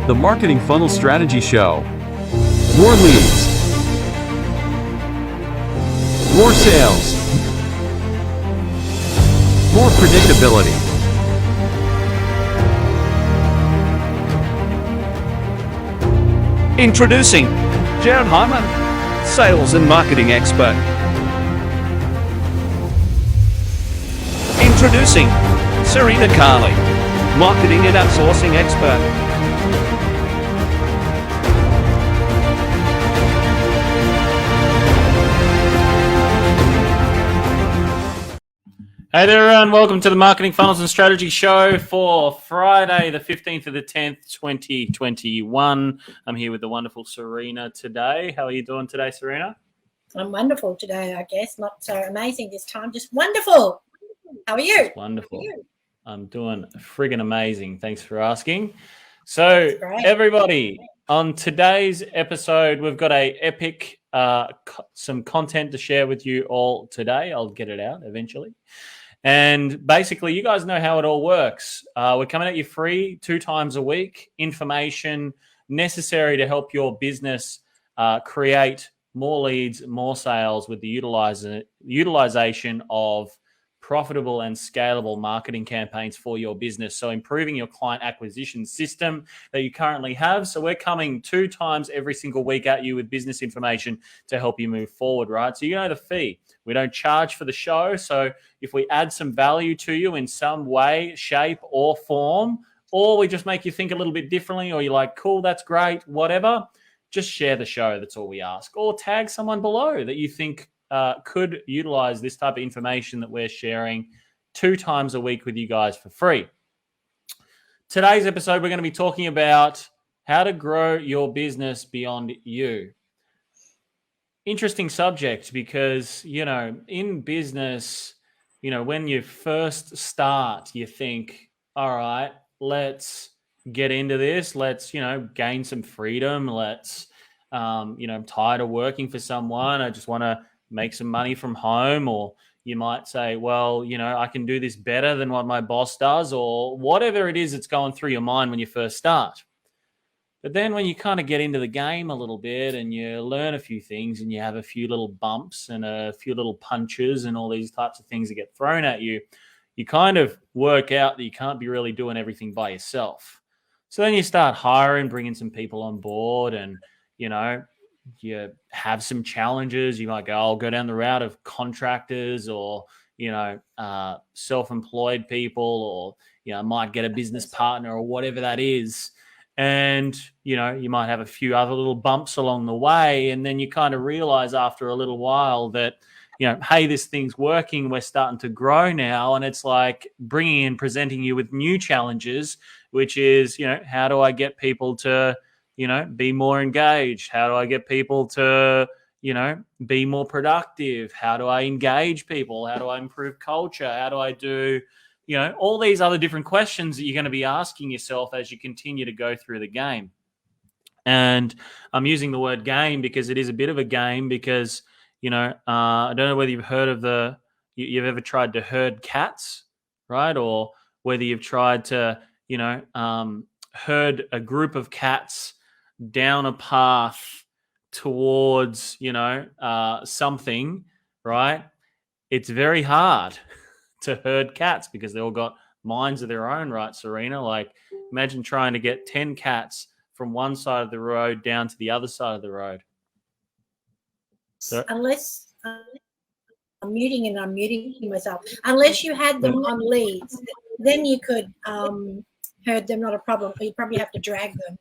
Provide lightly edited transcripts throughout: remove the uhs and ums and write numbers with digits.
The Marketing Funnel Strategy Show. More leads. More sales. More predictability. Introducing Jared Hyman, sales and marketing expert. Introducing Serena Carly, marketing and outsourcing expert. Hey there, everyone. Welcome to the Marketing Funnels and Strategy Show for Friday, the 15th of the 10th, 2021. I'm here with the wonderful Serena today. How are you doing today, Serena? I'm wonderful today, I guess. Not so amazing this time, just wonderful. How are you? Wonderful. I'm doing friggin' amazing. Thanks for asking. So, Great. everybody, on today's episode, we've got a epic, some content to share with you all today. I'll get it out eventually. And basically, you guys know how it all works. We're coming at you free 2 times a week, information necessary to help your business create more leads, more sales with the utilization of profitable and scalable marketing campaigns for your business. So improving your client acquisition system that you currently have. So we're coming 2 times every single week at you with business information to help you move forward, right? So you know the fee. We don't charge for the show. So if we add some value to you in some way, shape, or form, or we just make you think a little bit differently, or you're like, cool, that's great, whatever, just share the show. That's all we ask. Or tag someone below that you think could utilize this type of information that we're sharing 2 times a week with you guys for free. Today's episode, we're going to be talking about how to grow your business beyond you. Interesting subject because, in business, when you first start, you think, all right, let's get into this. Let's, gain some freedom. Let's, I'm tired of working for someone. I just want to make some money from home. Or you might say, well, I can do this better than what my boss does, or whatever it is that's going through your mind when you first start. But then when you kind of get into the game a little bit and you learn a few things and you have a few little bumps and a few little punches and all these types of things that get thrown at you, you kind of work out that you can't be really doing everything by yourself. So then you start hiring, bringing some people on board, and, you have some challenges. You might go, I'll go down the route of contractors or, self-employed people, or, might get a business partner or whatever that is. And, you might have a few other little bumps along the way. And then you kind of realize after a little while that, hey, this thing's working. We're starting to grow now. And it's like presenting you with new challenges, which is, how do I get people to, be more engaged? How do I get people to, be more productive? How do I engage people? How do I improve culture? How do I do, all these other different questions that you're going to be asking yourself as you continue to go through the game. And I'm using the word game because it is a bit of a game because, I don't know whether you've heard of you've ever tried to herd cats, right? Or whether you've tried to, herd a group of cats down a path towards, something, right? It's very hard to herd cats because they all got minds of their own, right, Serena? Like, imagine trying to get 10 cats from one side of the road down to the other side of the road. So, unless I'm muting and unmuting myself, unless you had them on leads, then you could herd them, not a problem. But you probably have to drag them.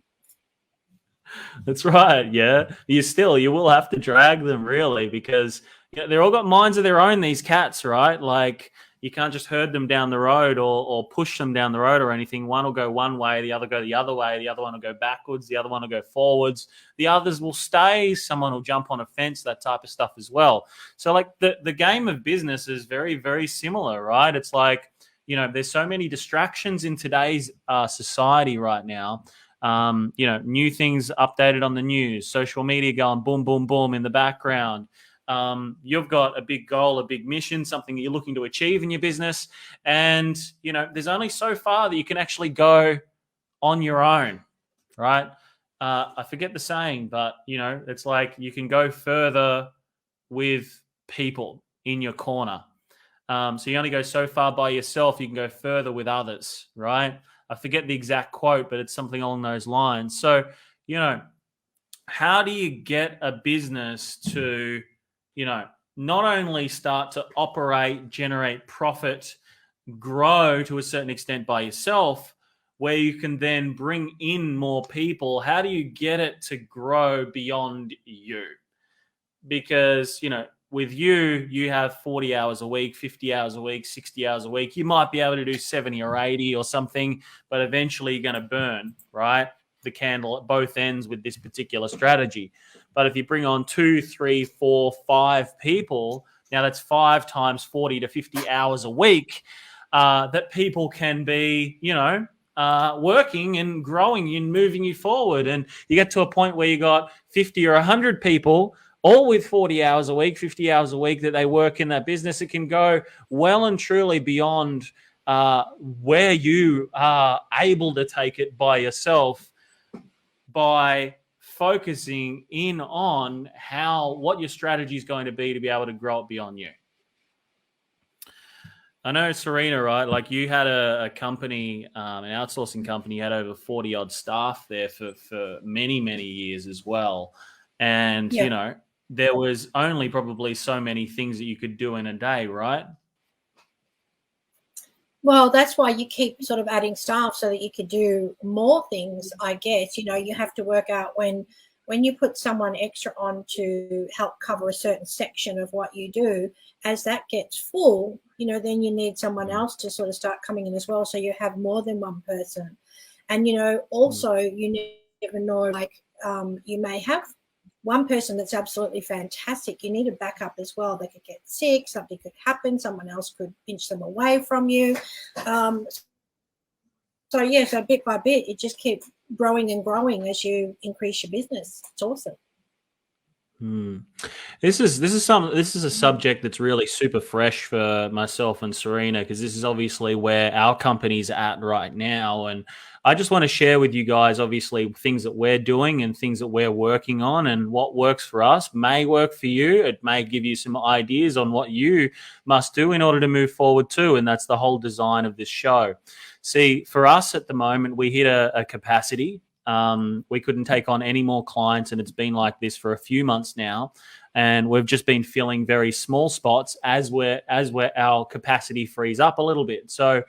That's right. Yeah, you will have to drag them really because they're all got minds of their own. These cats, right? Like you can't just herd them down the road or push them down the road or anything. One will go one way, the other go the other way. The other one will go backwards. The other one will go forwards. The others will stay. Someone will jump on a fence. That type of stuff as well. So like the game of business is very, very similar, right? It's like there's so many distractions in today's society right now. New things updated on the news, social media going boom, boom, boom in the background. You've got a big goal, a big mission, something that you're looking to achieve in your business. And, there's only so far that you can actually go on your own. right? I forget the saying, but it's like you can go further with people in your corner. So you only go so far by yourself. You can go further with others, right? I forget the exact quote, but it's something along those lines. So, how do you get a business to, not only start to operate, generate profit, grow to a certain extent by yourself, where you can then bring in more people? How do you get it to grow beyond you? Because, with you have 40 hours a week, 50 hours a week, 60 hours a week. You might be able to do 70 or 80 or something, but eventually you're going to burn, right? The candle at both ends with this particular strategy. But if you bring on 2, 3, 4, 5 people, now that's 5 times 40 to 50 hours a week that people can be, working and growing and moving you forward. And you get to a point where you got 50 or 100 people all with 40 hours a week, 50 hours a week that they work in that business. It can go well and truly beyond where you are able to take it by yourself by focusing in on what your strategy is going to be able to grow it beyond you. I know, Serena, right? Like you had a company, an outsourcing company, you had over 40 odd staff there for many, many years as well. And, there was only probably so many things that you could do in a day, right? Well, that's why you keep sort of adding staff so that you could do more things, I guess. You have to work out when you put someone extra on to help cover a certain section of what you do, as that gets full, then you need someone else to sort of start coming in as well. So you have more than one person. And, also you never know, like you may have one person that's absolutely fantastic. You need a backup as well. They could get sick, something could happen, someone else could pinch them away from you. So bit by bit, it just keeps growing and growing as you increase your business. It's awesome. This is a subject that's really super fresh for myself and Serena, because this is obviously where our company's at right now. And I just want to share with you guys, obviously, things that we're doing and things that we're working on, and what works for us may work for you. It may give you some ideas on what you must do in order to move forward too. And that's the whole design of this show. See, for us at the moment, we hit a capacity. We couldn't take on any more clients, and it's been like this for a few months now. And we've just been filling very small spots as our capacity frees up a little bit. So,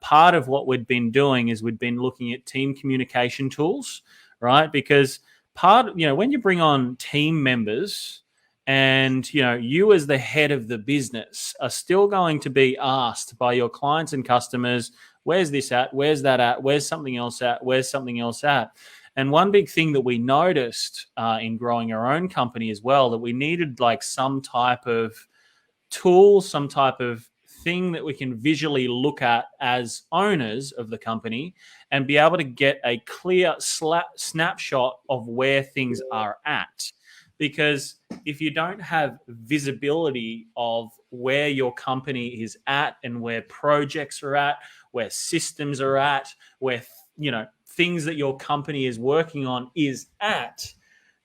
part of what we've been doing is we've been looking at team communication tools, right? Because when you bring on team members and, you as the head of the business are still going to be asked by your clients and customers, where's this at? Where's that at? Where's something else at? Where's something else at? And one big thing that we noticed in growing our own company as well, that we needed like some type of tool, some type of thing that we can visually look at as owners of the company and be able to get a clear snapshot of where things are at. Because if you don't have visibility of where your company is at and where projects are at, where systems are at, where, things that your company is working on is at,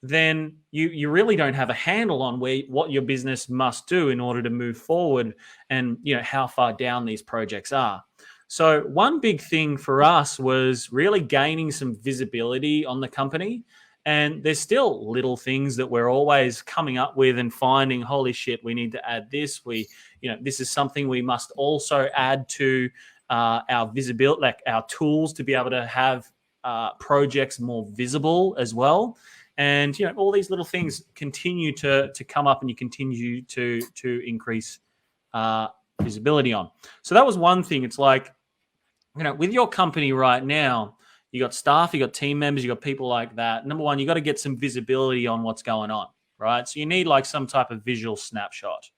then you really don't have a handle on what your business must do in order to move forward and, how far down these projects are. So one big thing for us was really gaining some visibility on the company. And there's still little things that we're always coming up with and finding, holy shit, we need to add this. This is something we must also add to our visibility, like our tools to be able to have projects more visible as well. And, all these little things continue to come up, and you continue to increase visibility on. So that was one thing. It's like, with your company right now, you got staff, you got team members, you got people like that. Number one, you got to get some visibility on what's going on, right? So you need like some type of visual snapshot,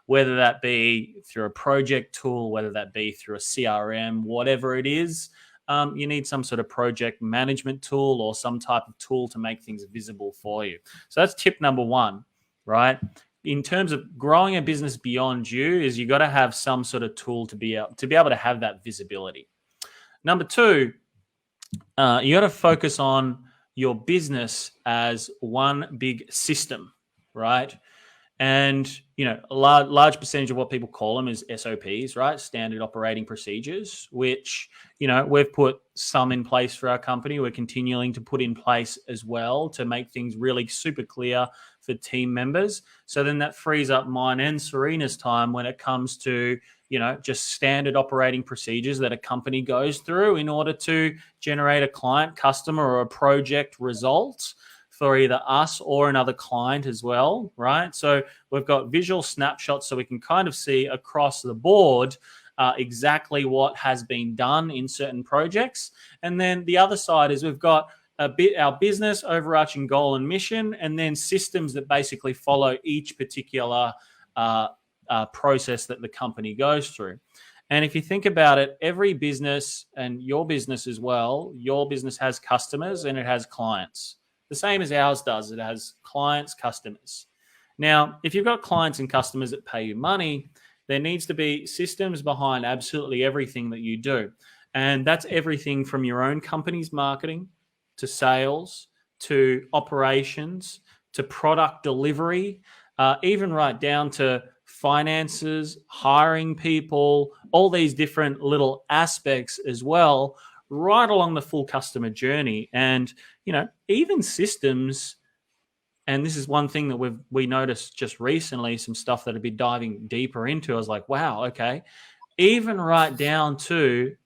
whether that be through a project tool, whether that be through a CRM, whatever it is. You need some sort of project management tool or some type of tool to make things visible for you. So that's tip number one, right? In terms of growing a business beyond you, is you got to have some sort of tool to be able to have that visibility. Number two you got to focus on your business as one big system, right? And a large percentage of what people call them is SOPs, right? Standard operating procedures, which we've put some in place for our company. We're continuing to put in place as well to make things really super clear for team members. So then that frees up mine and Serena's time when it comes to just standard operating procedures that a company goes through in order to generate a client, customer, or a project result for either us or another client as well, right? So we've got visual snapshots so we can kind of see across the board exactly what has been done in certain projects. And then the other side is we've got our business overarching goal and mission, and then systems that basically follow each particular process that the company goes through. And if you think about it, every business, and your business as well, your business has customers and it has clients. The same as ours does. It has clients, customers. Now, if you've got clients and customers that pay you money, there needs to be systems behind absolutely everything that you do. And that's everything from your own company's marketing to sales to operations to product delivery, even right down to finances, hiring people, all these different little aspects as well, right along the full customer journey. And even systems, and this is one thing that we noticed just recently, some stuff that I've been diving deeper into. I was like, wow, okay. Even right down to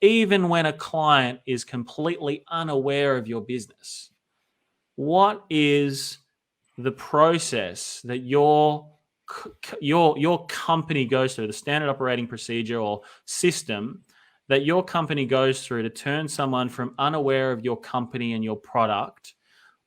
even when a client is completely unaware of your business, what is the process that your company goes through, the standard operating procedure or system that your company goes through to turn someone from unaware of your company and your product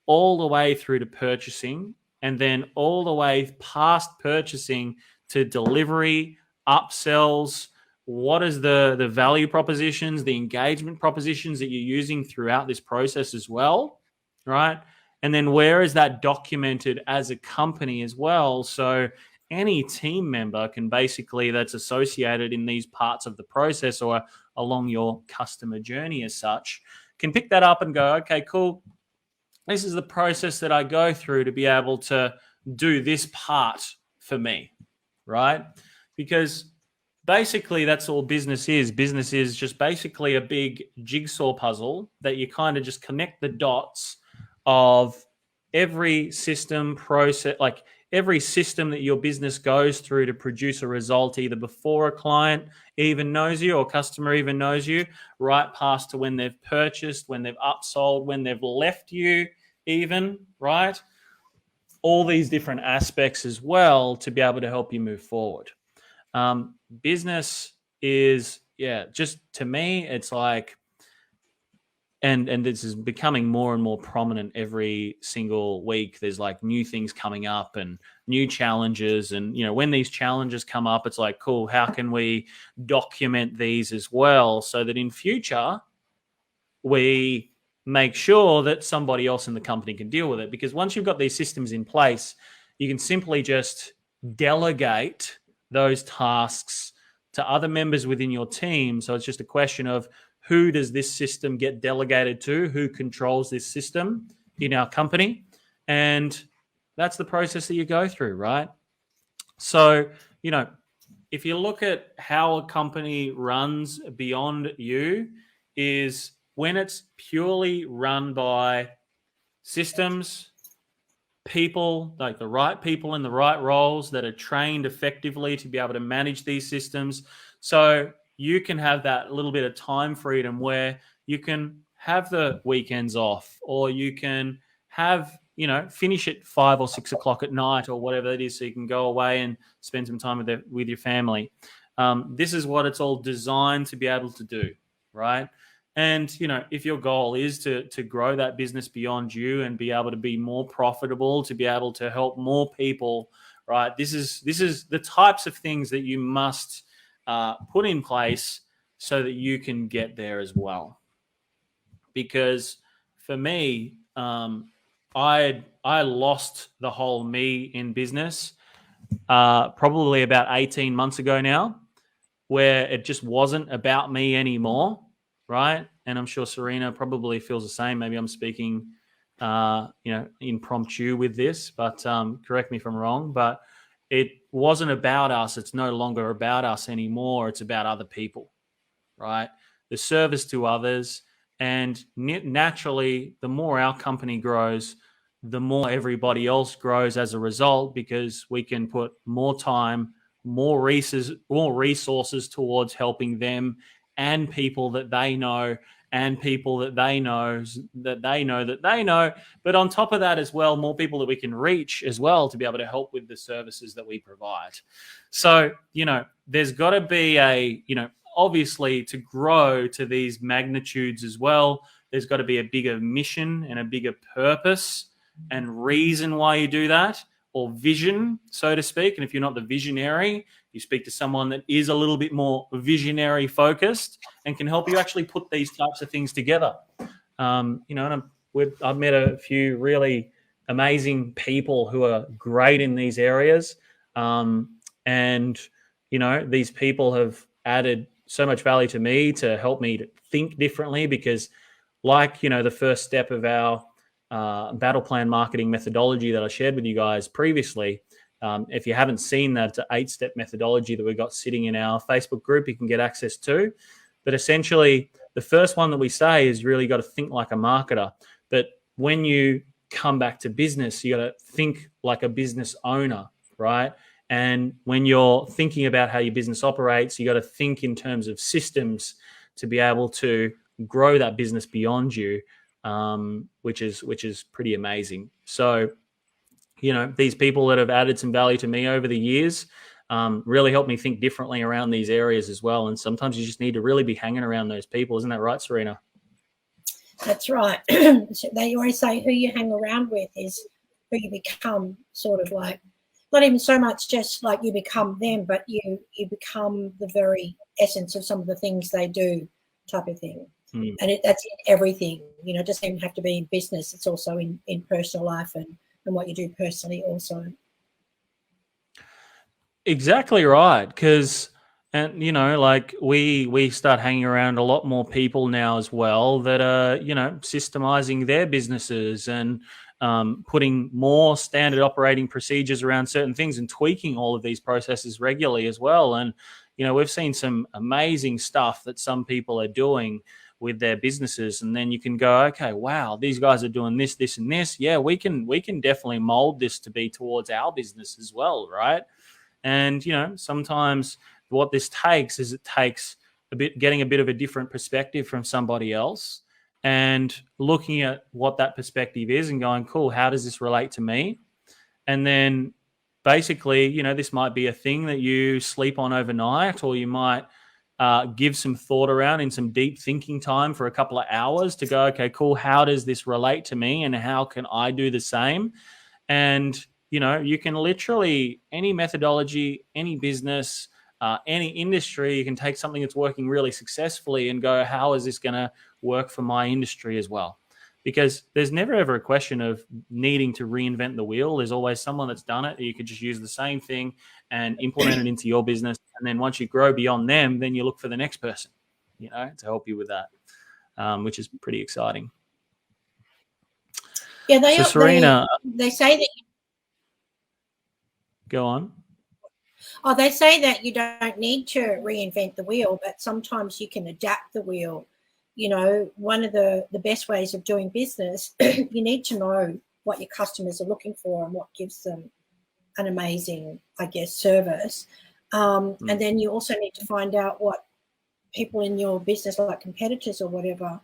all the way through to purchasing, and then all the way past purchasing to delivery, upsells? What is the value propositions, the engagement propositions that you're using throughout this process as well, right? And then where is that documented as a company as well? So any team member can basically, that's associated in these parts of the process or along your customer journey as such, can pick that up and go, okay, cool. This is the process that I go through to be able to do this part for me, right? Because basically that's all business is. Business is just basically a big jigsaw puzzle that you kind of just connect the dots of every system process, like every system that your business goes through to produce a result, either before a client even knows you or customer even knows you, right past to when they've purchased, when they've upsold, when they've left you even, right? All these different aspects as well to be able to help you move forward. Business is, just to me, it's like, and this is becoming more and more prominent every single week. There's like new things coming up and new challenges. And, when these challenges come up, it's like, cool, how can we document these as well so that in future we make sure that somebody else in the company can deal with it? Because once you've got these systems in place, you can simply just delegate those tasks to other members within your team. So it's just a question of, who does this system get delegated to? Who controls this system in our company? And that's the process that you go through, right? So, if you look at how a company runs beyond you, is when it's purely run by systems, people, like the right people in the right roles that are trained effectively to be able to manage these systems. So you can have that little bit of time freedom where you can have the weekends off, or you can have, finish at 5 or 6 o'clock at night or whatever it is, so you can go away and spend some time with your family. This is what it's all designed to be able to do, right? And, if your goal is to grow that business beyond you and be able to be more profitable, to be able to help more people, right? This is the types of things that you must put in place so that you can get there as well. Because for me, I lost the whole me in business probably about 18 months ago now, where it just wasn't about me anymore, right? and I'm sure Serena probably feels the same. Maybe I'm speaking, impromptu with this, but correct me if I'm wrong. But it wasn't about us. It's no longer about us anymore. It's about other people, right? The service to others. And naturally, the more our company grows, the more everybody else grows as a result, because we can put more time, more resources towards helping them and people that they know and people that they know that they know that they know. But on top of that as well, more people that we can reach as well to be able to help with the services that we provide. So, there's got to be obviously to grow to these magnitudes as well, there's got to be a bigger mission and a bigger purpose and reason why you do that, or vision, so to speak. And if you're not the visionary, you speak to someone that is a little bit more visionary focused and can help you actually put these types of things together. And I've met a few really amazing people who are great in these areas. These people have added so much value to me to help me to think differently, because the first step of our battle plan marketing methodology that I shared with you guys previously, if you haven't seen that, it's an 8-step methodology that we got sitting in our Facebook group you can get access to. But essentially, the first one that we say is really got to think like a marketer. But when you come back to business, you got to think like a business owner, right? And when you're thinking about how your business operates, you got to think in terms of systems to be able to grow that business beyond you, which is pretty amazing. So, these people that have added some value to me over the years really helped me think differently around these areas as well. And sometimes you just need to really be hanging around those people. Isn't that right, Serena? That's right. They always say who you hang around with is who you become, sort of like, not even so much just like you become them, but you become the very essence of some of the things they do, type of thing. And that's in everything. It doesn't even have to be in business. It's also in personal life and what you do personally also. Exactly right. Because, we start hanging around a lot more people now as well that are, systemizing their businesses and putting more standard operating procedures around certain things and tweaking all of these processes regularly as well. And, we've seen some amazing stuff that some people are doing with their businesses, and then you can go, okay, wow, these guys are doing this, this, and this. Yeah, we can definitely mold this to be towards our business as well, right? And sometimes what this takes is getting a bit of a different perspective from somebody else, and looking at what that perspective is and going, cool, how does this relate to me? And then basically, this might be a thing that you sleep on overnight, or you might give some thought around in some deep thinking time for a couple of hours to go, okay, cool, how does this relate to me and how can I do the same? And, you can literally, any methodology, any business, any industry, you can take something that's working really successfully and go, how is this going to work for my industry as well? Because there's never ever a question of needing to reinvent the wheel. There's always someone that's done it. You could just use the same thing and implement it into your business. And then once you grow beyond them, then you look for the next person, to help you with that, which is pretty exciting. Yeah, Serena, they say that. Go on. Oh, they say that you don't need to reinvent the wheel, but sometimes you can adapt the wheel. One of the best ways of doing business, you need to know what your customers are looking for and what gives them an amazing, service. And then you also need to find out what people in your business, like competitors or whatever,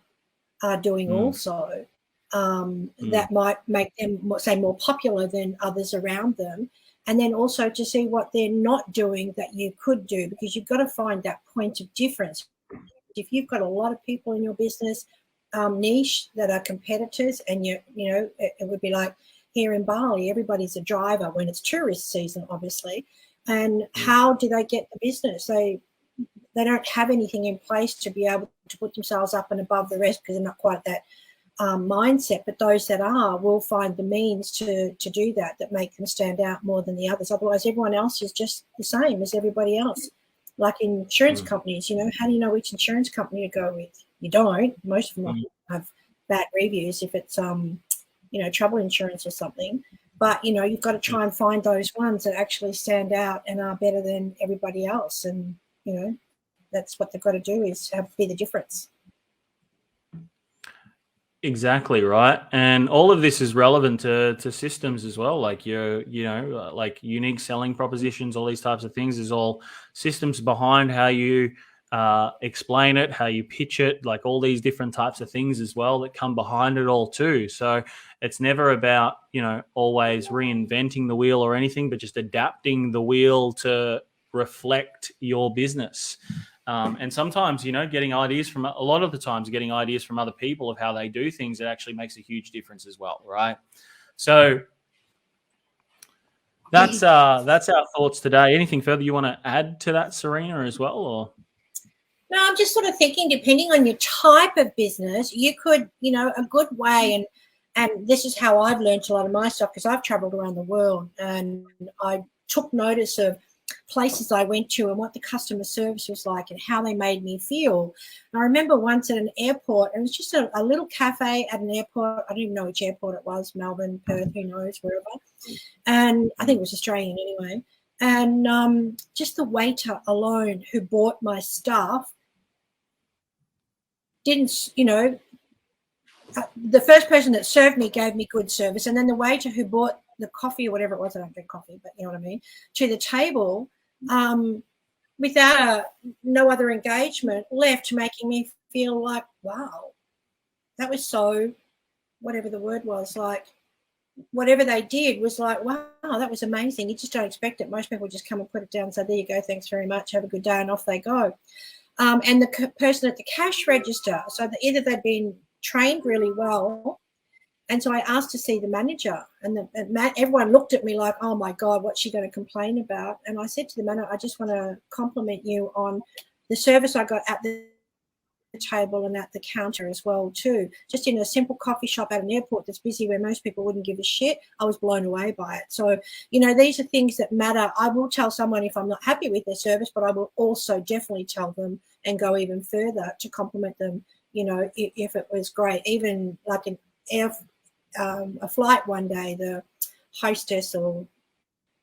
are doing also. That might make them, say, more popular than others around them. And then also to see what they're not doing that you could do, because you've got to find that point of difference. If you've got a lot of people in your business niche that are competitors, and it would be like here in Bali, everybody's a driver when it's tourist season, obviously. And how do they get the business? They don't have anything in place to be able to put themselves up and above the rest, because they're not quite that mindset. But those that are will find the means to do that make them stand out more than the others. Otherwise, everyone else is just the same as everybody else. Like insurance companies, how do you know which insurance company to go with? You don't. Most of them have bad reviews if it's trouble insurance or something. But you've got to try and find those ones that actually stand out and are better than everybody else. And that's what they've got to do, is be the difference. Exactly right, and all of this is relevant to systems as well. Like like unique selling propositions, all these types of things is all systems behind how you explain it, how you pitch it, like all these different types of things as well that come behind it all too. So it's never about always reinventing the wheel or anything, but just adapting the wheel to reflect your business. And sometimes, getting ideas from a lot of the times, getting ideas from other people of how they do things, it actually makes a huge difference as well, right? So that's our thoughts today. Anything further you want to add to that, Serena, as well, or? No, I'm just sort of thinking, depending on your type of business, you could, a good way, and this is how I've learned a lot of my stuff, because I've traveled around the world and I took notice of places I went to and what the customer service was like and how they made me feel. And I remember once at an airport, it was just a little cafe at an airport. I don't even know which airport it was, Melbourne, Perth, who knows, wherever. And I think it was Australian anyway. And just the waiter alone who bought my stuff didn't, the first person that served me gave me good service. And then the waiter who bought the coffee or whatever it was, I don't drink coffee, but you know what I mean, to the table, without no other engagement, left making me feel like, wow, that was so, whatever the word was, like whatever they did was like, wow, that was amazing. You just don't expect it. Most people just come and put it down and say, there you go, thanks very much, have a good day, and off they go. And the person at the cash register, so either they'd been trained really well, and so I asked to see the manager, and everyone looked at me like, oh my God, what's she going to complain about? And I said to the manager, I just want to compliment you on the service I got at the table and at the counter as well too. Just in a simple coffee shop at an airport that's busy where most people wouldn't give a shit, I was blown away by it. So, these are things that matter. I will tell someone if I'm not happy with their service, but I will also definitely tell them and go even further to compliment them, if it was great. Even like a flight one day, the hostess or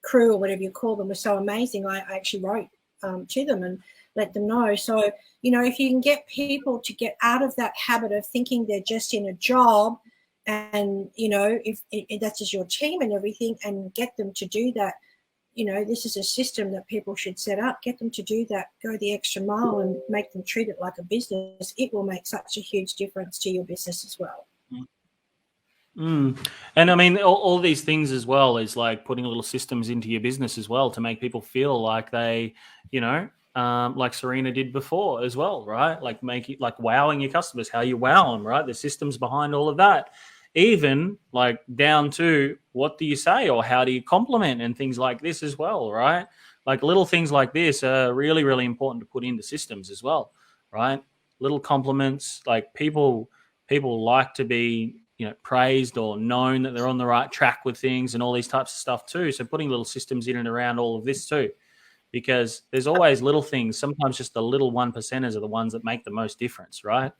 crew or whatever you call them was so amazing. I actually wrote to them and let them know. So, if you can get people to get out of that habit of thinking they're just in a job and, if that's just your team and everything, and get them to do that, this is a system that people should set up, get them to do that, go the extra mile and make them treat it like a business. It will make such a huge difference to your business as well. And I mean, all these things as well is like putting little systems into your business as well to make people feel like they, like Serena did before as well, right? Like wowing your customers, how you wow them, right? The systems behind all of that, even like down to what do you say or how do you compliment and things like this as well, right? Like little things like this are really, really important to put into systems as well, right? Little compliments, like people like to be praised or known that they're on the right track with things and all these types of stuff too. So putting little systems in and around all of this too, because there's always little things. Sometimes just the little 1%ers are the ones that make the most difference, right?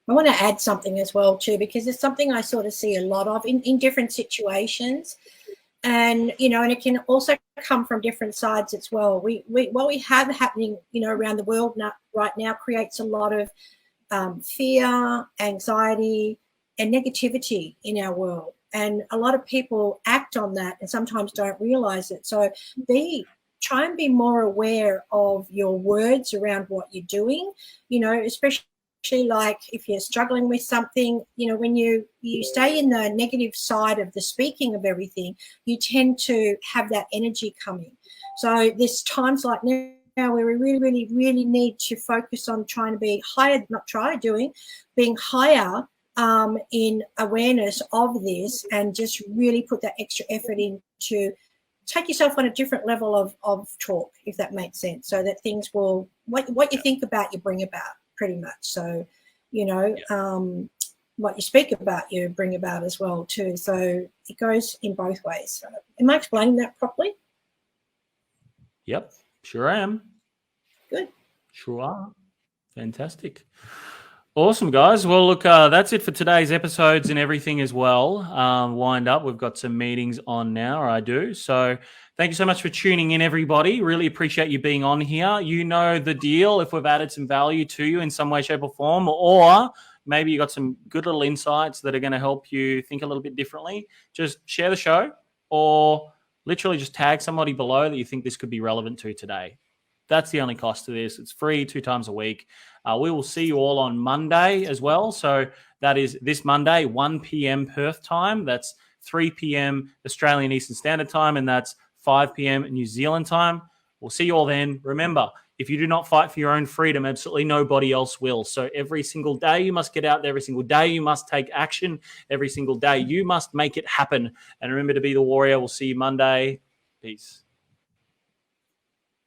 I want to add something as well too, because it's something I sort of see a lot of in different situations. And, and it can also come from different sides as well. What we have happening, around the world right now creates a lot of fear, anxiety, and negativity in our world. And a lot of people act on that and sometimes don't realize it. So try and be more aware of your words around what you're doing, especially like if you're struggling with something, when you stay in the negative side of the speaking of everything, you tend to have that energy coming. So there's times like now where we really, really, really need to focus on trying to be higher, being higher in awareness of this, and just really put that extra effort in to take yourself on a different level of talk, if that makes sense, so that things will, what you think about, you bring about pretty much. So, what you speak about, you bring about as well too. So it goes in both ways. Am I explaining that properly? Yep. Sure am. Good. Sure are. Fantastic. Awesome, guys. Well, look, that's it for today's episodes and everything as well. Wind up. We've got some meetings on now, or I do. So thank you so much for tuning in, everybody. Really appreciate you being on here. You know the deal. If we've added some value to you in some way, shape, or form, or maybe you got some good little insights that are going to help you think a little bit differently, just share the show or literally just tag somebody below that you think this could be relevant to today. That's the only cost to this. It's free 2 times a week. We will see you all on Monday as well. So that is this Monday, 1 p.m. Perth time. That's 3 p.m. Australian Eastern Standard Time, and that's 5 p.m. New Zealand time. We'll see you all then. Remember, if you do not fight for your own freedom, absolutely nobody else will. So every single day you must get out there. Every single day you must take action. Every single day you must make it happen. And remember to be the warrior. We'll see you Monday. Peace.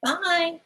Bye.